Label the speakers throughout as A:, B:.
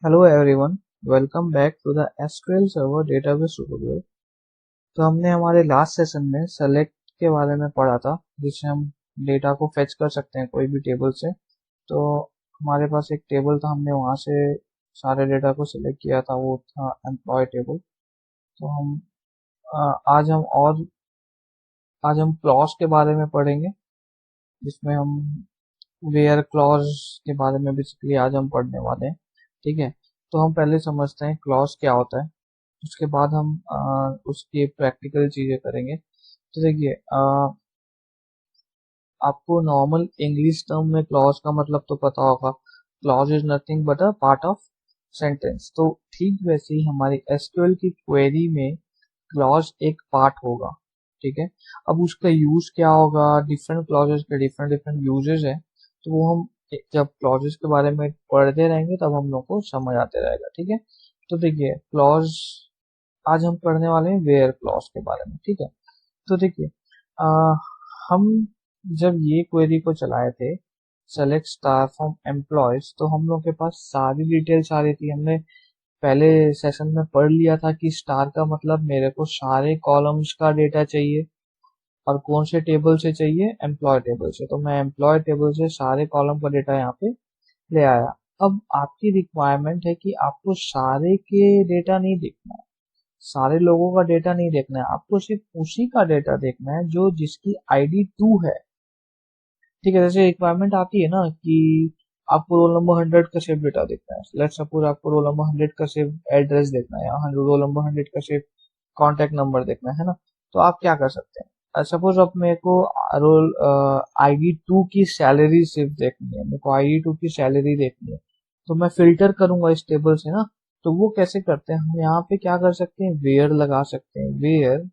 A: Hello everyone, welcome back to the SQL server database tutorial. तो हमने हमारे last session में सेलेक्ट के बारे में पढ़ा था, जिससे हम डेटा को फेच कर सकते हैं कोई भी टेबल से। तो हमारे पास एक टेबल था, हमने वहाँ से सारे डेटा को सिलेक्ट किया था, वो था एम्प्लॉय टेबल। तो आज हम क्लॉज के बारे में पढ़ेंगे, जिसमें हम वेयर क्लॉज के बारे में बेसिकली आज हम पढ़ने वाले हैं। ठीक है, तो हम पहले समझते हैं क्लॉज क्या होता है, उसके बाद हम उसकी प्रैक्टिकल चीजें करेंगे। तो देखिए, आपको नॉर्मल इंग्लिश टर्म में क्लॉज का मतलब तो पता होगा। Clause is nothing but a part of sentence. तो ठीक वैसे ही हमारी एसक्यूएल की क्वेरी में क्लॉज एक पार्ट होगा। ठीक है, अब उसका यूज क्या होगा, डिफरेंट क्लॉजेस के डिफरेंट डिफरेंट यूजेस है। तो वो हम जब क्लॉजेस के बारे में पढ़ते रहेंगे तब हम लोग को समझ आते रहेगा। ठीक है, तो देखिए क्लॉज आज हम पढ़ने वाले हैं वेयर क्लॉज के बारे में। ठीक है, तो देखिए, हम जब ये क्वेरी को चलाए थे, सेलेक्ट स्टार फ्रॉम एम्प्लॉयज, तो हम लोग के पास सारी डिटेल्स आ रही थी। हमने पहले सेशन में पढ़ लिया था कि स्टार का मतलब मेरे को सारे कॉलम्स का डेटा चाहिए, और कौन से टेबल से चाहिए, एम्प्लॉय टेबल से। तो मैं एम्प्लॉय टेबल से सारे कॉलम का डेटा यहाँ पे ले आया। अब आपकी रिक्वायरमेंट है कि आपको सारे के डेटा नहीं देखना है, सारे लोगों का डेटा नहीं देखना है, आपको सिर्फ उसी का डेटा देखना है जो जिसकी आईडी 2 है। ठीक है, जैसे रिक्वायरमेंट आती है ना कि आपको रोल नंबर 100 का सिर्फ डेटा देखना है। लेट्स सपोज आपको रोल नंबर 100 का सिर्फ एड्रेस देखना है, या रोल नंबर 100 का सिर्फ कॉन्टेक्ट नंबर देखना है ना। तो आप क्या कर सकते हैं, सपोज अब मेरे को रोल आईडी 2 की सैलरी सिर्फ देखनी है, मेरे को आईडी 2 की सैलरी देखनी है। तो मैं फिल्टर करूंगा इस टेबल से ना। तो वो कैसे करते हैं, हम यहाँ पे क्या कर सकते हैं, वेयर लगा सकते हैं, वेयर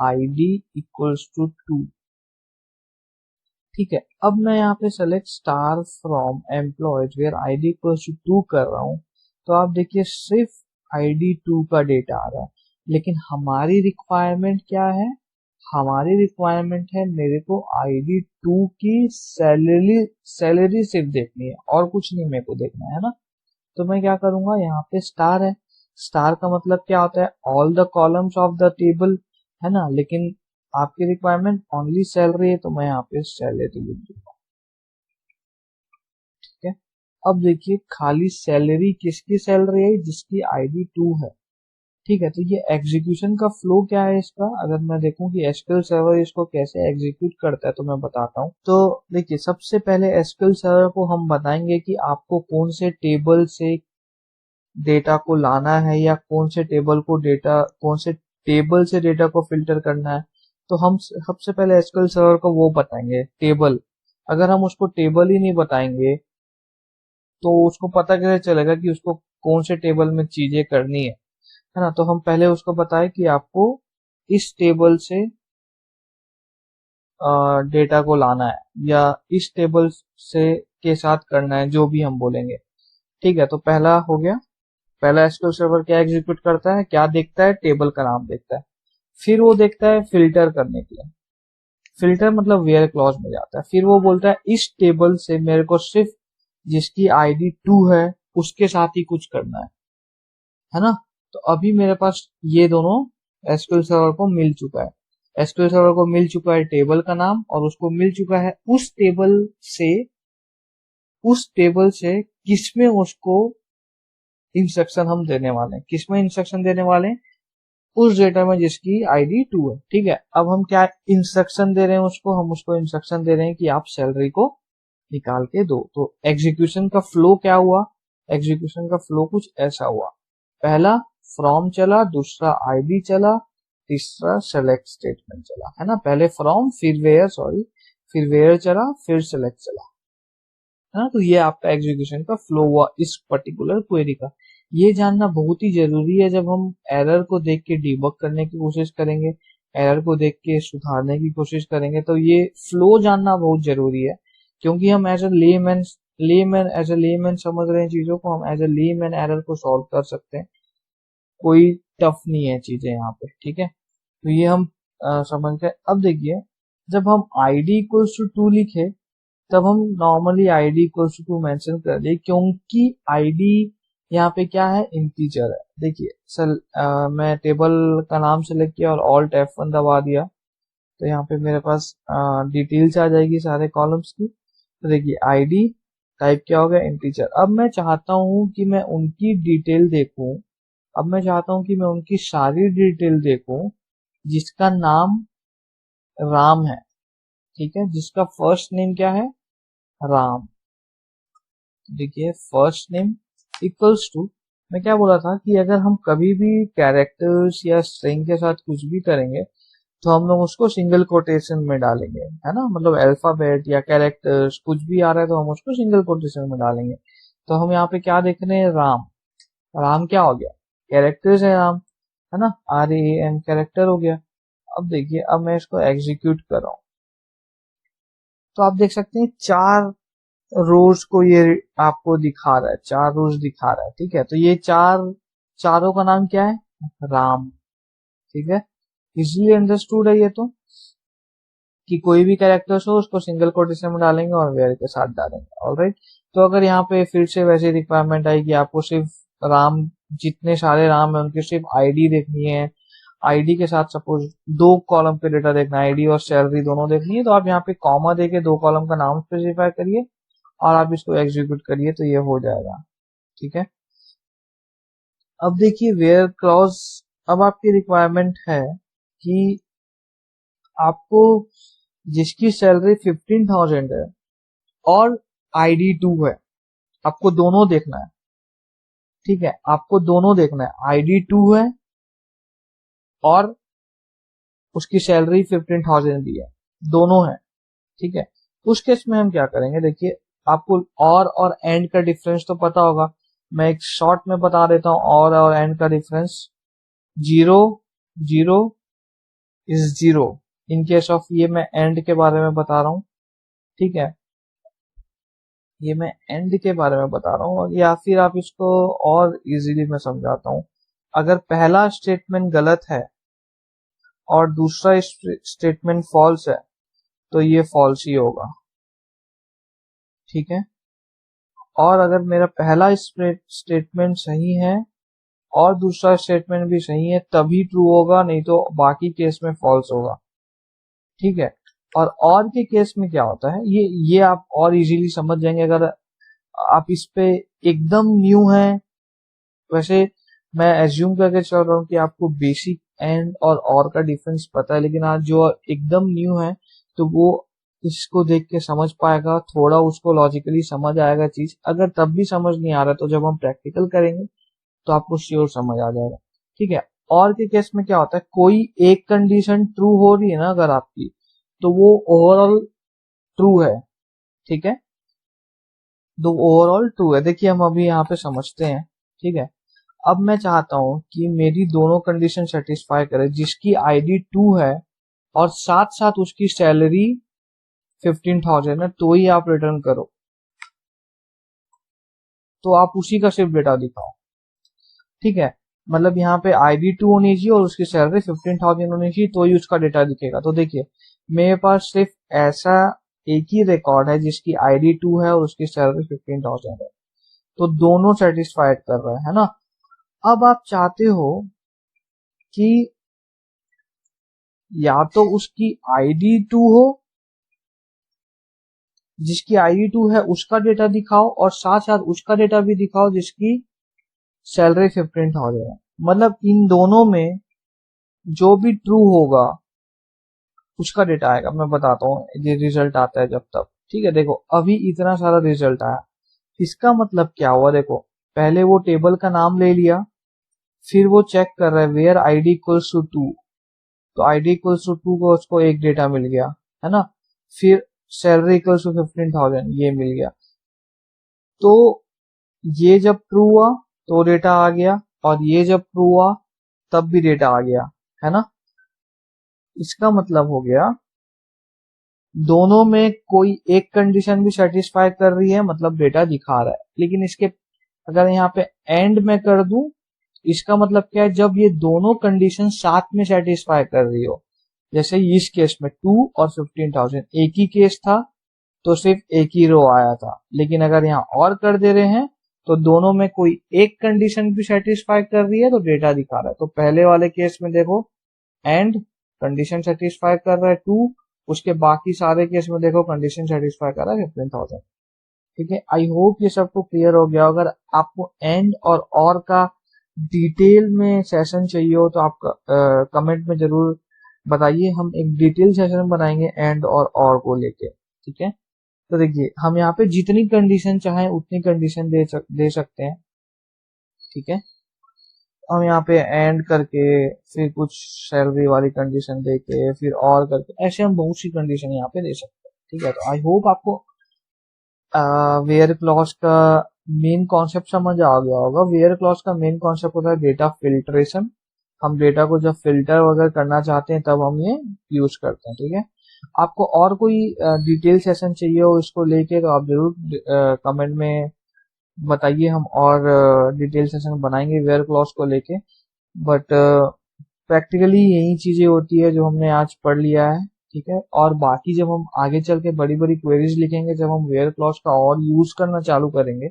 A: आईडी इक्वल्स टू 2। ठीक है, अब मैं यहाँ पे select star from employees where ID equals to 2 कर रहा हूँ। तो आप देखिए सिर्फ आईडी 2 का डेटा आ रहा है, लेकिन हमारी रिक्वायरमेंट क्या है, हमारी रिक्वायरमेंट है मेरे को आईडी 2 की सैलरी सैलरी सिर्फ देखनी है, और कुछ नहीं मेरे को देखना है ना। तो मैं क्या करूंगा, यहाँ पे स्टार है, स्टार का मतलब क्या होता है, all the columns of the table, है ना। लेकिन आपकी रिक्वायरमेंट ओनली सैलरी है, तो मैं यहाँ पे सैलरी लिख दूंगा। ठीक है, अब देखिए खाली सैलरी किसकी सैलरी है, जिसकी आईडी 2 है। ठीक है, तो ये एग्जीक्यूशन का फ्लो क्या है इसका, अगर मैं देखूं कि एसक्यूएल सर्वर इसको कैसे एग्जीक्यूट करता है तो मैं बताता हूँ। तो देखिए, सबसे पहले एसक्यूएल सर्वर को हम बताएंगे कि आपको कौन से टेबल से डेटा को लाना है, या कौन से टेबल से डेटा को फिल्टर करना है। तो हम सबसे पहले एसक्यूएल सर्वर को वो बताएंगे, टेबल। अगर हम उसको टेबल ही नहीं बताएंगे तो उसको पता कैसे चलेगा कि उसको कौन से टेबल में चीजें करनी है ना। तो हम पहले उसको बताए कि आपको इस टेबल से डेटा को लाना है, या इस टेबल से के साथ करना है, जो भी हम बोलेंगे। ठीक है, तो पहला हो गया। पहला एसक्यूएल सर्वर क्या एग्जीक्यूट करता है, क्या देखता है, टेबल का नाम देखता है। फिर वो देखता है फिल्टर करने के लिए, फिल्टर मतलब वेयर क्लॉज में जाता है। फिर वो बोलता है इस टेबल से मेरे को सिर्फ जिसकी आईडी 2 है उसके साथ ही कुछ करना है ना। तो अभी मेरे पास ये दोनों एसक्यूएल सर्वर को मिल चुका है। एसक्यूएल सर्वर को मिल चुका है टेबल का नाम, और उसको मिल चुका है उस टेबल से किसमें उसको इंस्ट्रक्शन हम देने वाले हैं, किसमें इंस्ट्रक्शन देने वाले हैं, उस डेटा में जिसकी आईडी 2 है। ठीक है, अब हम क्या इंस्ट्रक्शन दे रहे हैं उसको, हम उसको इंस्ट्रक्शन दे रहे हैं कि आप सैलरी को निकाल के दो। तो एग्जीक्यूशन का फ्लो क्या हुआ, एग्जीक्यूशन का फ्लो कुछ ऐसा हुआ। पहला फ्रॉम चला, दूसरा आईडी चला, तीसरा सेलेक्ट स्टेटमेंट चला, है ना। पहले फ्रॉम, फिर वेयर चला, फिर सेलेक्ट चला, है ना। तो ये आपका एग्जीक्यूशन का फ्लो हुआ इस पर्टिकुलर क्वेरी का। ये जानना बहुत ही जरूरी है, जब हम एरर को देख के डिबग करने की कोशिश करेंगे, एरर को देख के सुधारने की कोशिश करेंगे, तो ये फ्लो जानना बहुत जरूरी है। क्योंकि हम एज ए लेमैन समझ रहे हैं चीजों को, हम एज ए लेमैन एरर को सॉल्व कर सकते हैं। कोई टफ नहीं है चीजें यहाँ पे। ठीक है, तो ये हम समझ गए। अब देखिए, जब हम आईडी इक्वल्स टू 2 लिखे, तब हम normally ID equals to 2 mention कर दे, क्योंकि आईडी यहाँ पे क्या है, इंटीजर है। देखिए मैं टेबल का नाम सेलेक्ट किया और ऑल्ट F1 दबा दिया, तो यहाँ पे मेरे पास डिटेल्स आ जाएगी सारे कॉलम्स की। तो देखिए आईडी टाइप क्या हो गया, इंटीजर। अब मैं चाहता हूँ कि मैं उनकी डिटेल देखूं, अब मैं चाहता हूँ कि मैं उनकी सारी डिटेल देखूं जिसका नाम राम है, ठीक है, जिसका फर्स्ट नेम क्या है, राम। देखिए फर्स्ट नेम इक्वल्स टू, मैं क्या बोला था कि अगर हम कभी भी कैरेक्टर्स या स्ट्रिंग के साथ कुछ भी करेंगे तो हम लोग उसको सिंगल कोटेशन में डालेंगे, है ना, मतलब अल्फाबेट या कैरेक्टर्स कुछ भी आ रहा है तो हम उसको सिंगल कोटेशन में डालेंगे। तो हम यहाँ पे क्या देख रहे हैं, राम। राम क्या हो गया, कैरेक्टर्स है राम, है ना, RAM कैरेक्टर हो गया। अब देखिए, अब मैं इसको एग्जीक्यूट कर रहा हूँ तो आप देख सकते हैं 4 रोज को ये आपको दिखा रहा है, 4 रोज दिखा रहा है, ठीक है। तो ये चारों का नाम क्या है, राम, ठीक है। इजीली अंडरस्टूड है ये तो, कि कोई भी कैरेक्टर्स हो उसको सिंगल कोटेशन में डालेंगे और वेयर के साथ डालेंगे, ऑलराइट। तो अगर यहाँ पे फिर से वैसी रिक्वायरमेंट आई कि आपको सिर्फ राम, जितने सारे राम है उनकी सिर्फ आईडी देखनी है, आईडी के साथ सपोज 2 कॉलम पे डेटा देखना है, आईडी और सैलरी दोनों देखनी है, तो आप यहाँ पे कॉमा देके 2 कॉलम का नाम स्पेसिफाई करिए और आप इसको एग्जीक्यूट करिए तो ये हो जाएगा, ठीक है। अब देखिए वेयर क्लॉज, अब आपकी रिक्वायरमेंट है कि आपको जिसकी सैलरी 15,000 है और ID 2 है, आपको दोनों देखना है, ठीक है, आपको दोनों देखना है, ID 2 है और उसकी सैलरी 15,000 दी है, दोनों है, ठीक है। उस केस में हम क्या करेंगे, देखिए आपको और एंड का डिफरेंस तो पता होगा, मैं एक शॉर्ट में बता देता हूँ, और एंड का difference 0 0 is 0 in case of, ये मैं एंड के बारे में बता रहा हूँ, ठीक है, ये मैं एंड के बारे में बता रहा हूँ। या फिर आप इसको और इजीली मैं समझाता हूँ, अगर पहला स्टेटमेंट गलत है और दूसरा स्टेटमेंट फॉल्स है तो ये फॉल्स ही होगा, ठीक है। और अगर मेरा पहला स्टेटमेंट सही है और दूसरा स्टेटमेंट भी सही है तभी ट्रू होगा, नहीं तो बाकी केस में फॉल्स होगा, ठीक है। और के केस में क्या होता है, ये आप और इजीली समझ जाएंगे अगर आप इस पे एकदम न्यू है। वैसे मैं एज्यूम करके चल रहा हूँ कि आपको बेसिक एंड और का डिफरेंस पता है, लेकिन आज जो एकदम न्यू है तो वो इसको देख के समझ पाएगा, थोड़ा उसको लॉजिकली समझ आएगा चीज। अगर तब भी समझ नहीं आ रहा तो जब हम प्रैक्टिकल करेंगे तो आपको श्योर समझ आ जाएगा, ठीक है। और के केस में क्या होता है, कोई एक कंडीशन ट्रू हो रही है ना अगर आपकी, तो वो ओवरऑल ट्रू है, ठीक है, तो ओवरऑल ट्रू है। देखिए हम अभी यहाँ पे समझते हैं, ठीक है। अब मैं चाहता हूं कि मेरी दोनों कंडीशन सेटिस्फाई करे, जिसकी ID 2 है और साथ साथ उसकी सैलरी 15,000 है, तो ही आप रिटर्न करो, तो आप उसी का सिर्फ डेटा दिखाओ, ठीक है। मतलब यहाँ पे ID 2 होनी चाहिए और उसकी सैलरी 15,000 होनी चाहिए, तो ही उसका डेटा दिखेगा। तो देखिए मेरे पास सिर्फ ऐसा एक ही रिकॉर्ड है जिसकी ID 2 है और उसकी सैलरी 15,000 है, तो दोनों सेटिस्फाइड कर रहा है ना। अब आप चाहते हो कि या तो उसकी ID 2 हो, जिसकी ID 2 है उसका डेटा दिखाओ और साथ साथ उसका डेटा भी दिखाओ जिसकी सैलरी 15,000 है। मतलब इन दोनों में जो भी ट्रू होगा उसका डेटा आएगा। मैं बताता हूँ ये रिजल्ट आता है जब तक, ठीक है। देखो अभी इतना सारा रिजल्ट आया, इसका मतलब क्या हुआ, देखो पहले वो टेबल का नाम ले लिया, फिर वो चेक कर रहा है वेयर ID इक्वल्स टू 2, तो ID इक्वल्स टू 2 को उसको एक डेटा मिल गया, है ना। फिर सैलरी इक्वल्स टू 15,000 ये मिल गया, तो ये जब ट्रू हुआ तो डेटा आ गया और ये जब ट्रू हुआ तब भी डेटा आ गया, है ना। इसका मतलब हो गया दोनों में कोई एक कंडीशन भी सेटिस्फाई कर रही है, मतलब डेटा दिखा रहा है। लेकिन इसके अगर यहाँ पे एंड में कर दूं, इसका मतलब क्या है, जब ये दोनों कंडीशन साथ में सेटिस्फाई कर रही हो, जैसे इस केस में 2 और 15,000 एक ही केस था तो सिर्फ एक ही रो आया था, लेकिन अगर यहाँ और कर दे रहे हैं तो दोनों में कोई एक कंडीशन भी सेटिस्फाई कर रही है तो डेटा दिखा रहा है। तो पहले वाले केस में देखो एंड कंडीशन सेटिस्फाई कर रहा है 2, उसके बाकी सारे केस में देखो कंडीशन सेटिस्फाई कर रहा है 15,000। ठीक है, आई होप ये सबको क्लियर हो गया। अगर आपको एंड और का डिटेल में सेशन चाहिए हो तो आप कमेंट में जरूर बताइए, हम एक डिटेल सेशन बनाएंगे एंड और को लेके। ठीक है, तो देखिए हम यहाँ पे जितनी कंडीशन चाहें उतनी कंडीशन दे सकते हैं। ठीक है, हम यहाँ पे एंड करके फिर कुछ सैलरी वाली कंडीशन दे के फिर और करके ऐसे हम बहुत सी कंडीशन यहाँ पे दे सकते हैं। ठीक है, तो आई होप आपको वेयर क्लॉज का मेन कॉन्सेप्ट समझ आ गया होगा। वेयर क्लॉज का मेन कॉन्सेप्ट होता है डेटा फिल्ट्रेशन। हम डेटा को जब फिल्टर वगैरह करना चाहते हैं तब हम ये यूज करते हैं। ठीक है, आपको और कोई डिटेल सेशन चाहिए हो इसको लेके तो आप जरूर कमेंट में बताइए, हम और डिटेल सेशन बनाएंगे वेयर क्लॉज को लेके। बट प्रैक्टिकली यही चीजें होती है जो हमने आज पढ़ लिया है। ठीक है, और बाकी जब हम आगे चल के बड़ी बड़ी क्वेरीज लिखेंगे, जब हम वेयर क्लॉज का और यूज करना चालू करेंगे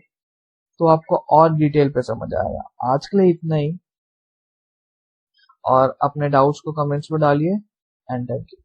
A: तो आपको और डिटेल पे समझ आएगा। आज के लिए इतना ही, और अपने डाउट्स को कमेंट्स में डालिए एंड थैंक यू।